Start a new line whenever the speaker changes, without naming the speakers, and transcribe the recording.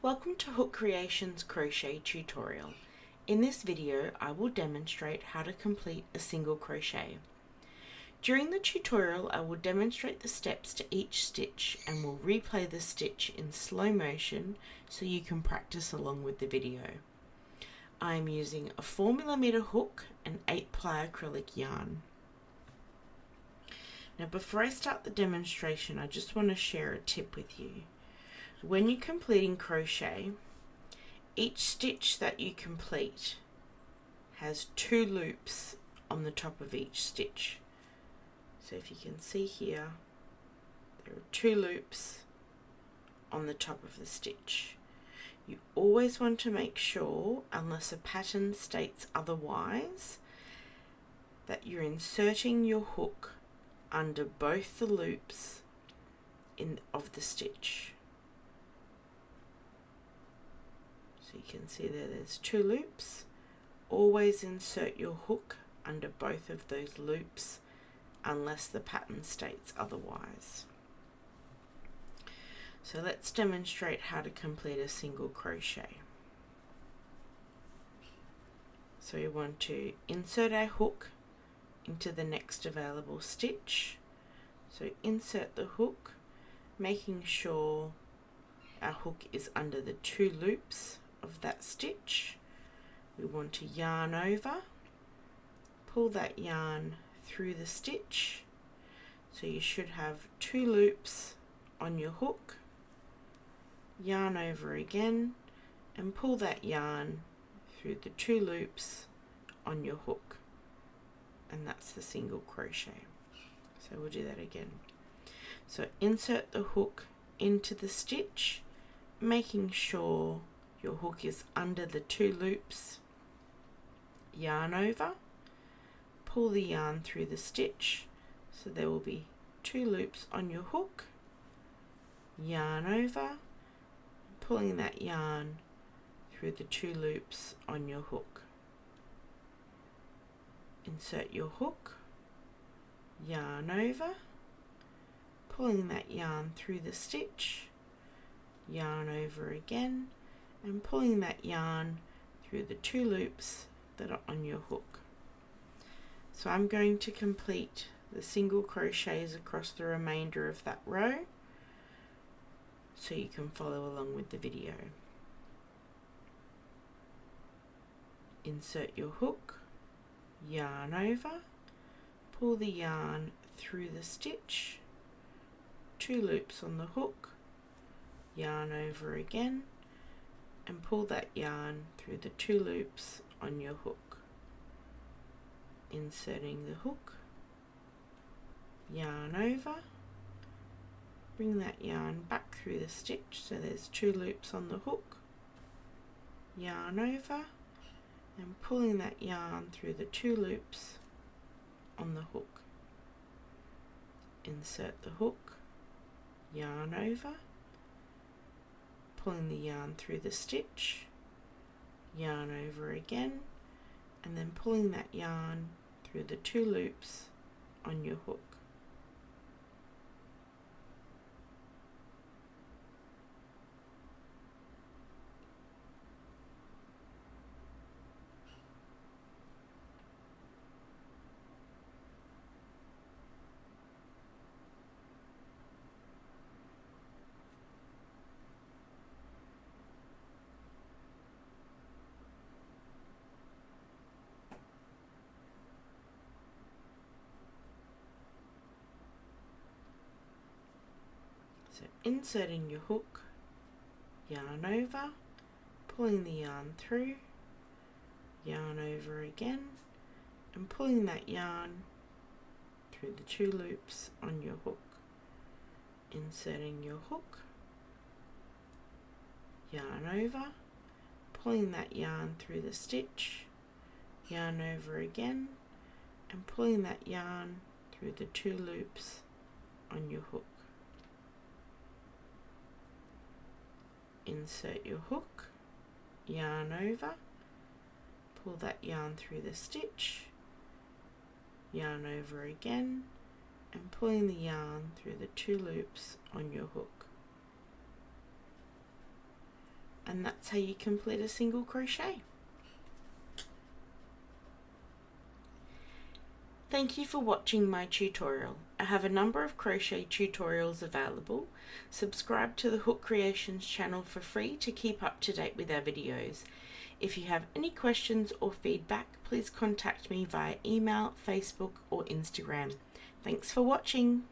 Welcome to Hookreations crochet tutorial. In this video I will demonstrate how to complete a single crochet. During the tutorial I will demonstrate the steps to each stitch and will replay the stitch in slow motion so you can practice along with the video. I am using a 4mm hook and 8-ply acrylic yarn. Now before I start the demonstration I just want to share a tip with you. When you're completing crochet, each stitch that you complete has 2 loops on the top of each stitch. So if you can see here, there are 2 loops on the top of the stitch. You always want to make sure, unless a pattern states otherwise, that you're inserting your hook under both the loops of the stitch. So you can see there's 2 loops. Always insert your hook under both of those loops unless the pattern states otherwise. So let's demonstrate how to complete a single crochet. So we want to insert our hook into the next available stitch. So insert the hook, making sure our hook is under the 2 loops of that stitch. We want to yarn over, pull that yarn through the stitch, so you should have 2 loops on your hook, yarn over again and pull that yarn through the 2 loops on your hook, and that's the single crochet. So we'll do that again. So insert the hook into the stitch, making sure your hook is under the 2 loops, yarn over, pull the yarn through the stitch, so there will be 2 loops on your hook, yarn over, pulling that yarn through the 2 loops on your hook. Insert your hook, yarn over, pulling that yarn through the stitch, yarn over again, and pulling that yarn through the 2 loops that are on your hook. So I'm going to complete the single crochets across the remainder of that row so you can follow along with the video. Insert your hook, yarn over, pull the yarn through the stitch, 2 loops on the hook, yarn over again, and pull that yarn through the 2 loops on your hook. Inserting the hook, yarn over, bring that yarn back through the stitch, so there's 2 loops on the hook, yarn over, and pulling that yarn through the 2 loops on the hook. Insert the hook, yarn over, pulling the yarn through the stitch, yarn over again, and then pulling that yarn through the 2 loops on your hook. So inserting your hook, yarn over, pulling the yarn through, yarn over again, and pulling that yarn through the 2 loops on your hook. Inserting your hook, yarn over, pulling that yarn through the stitch, yarn over again, and pulling that yarn through the 2 loops on your hook. Insert your hook, yarn over, pull that yarn through the stitch, yarn over again, and pulling the yarn through the 2 loops on your hook. And that's how you complete a single crochet. Thank you for watching my tutorial. I have a number of crochet tutorials available. Subscribe to the Hookreations channel for free to keep up to date with our videos. If you have any questions or feedback, please contact me via email, Facebook or Instagram. Thanks for watching.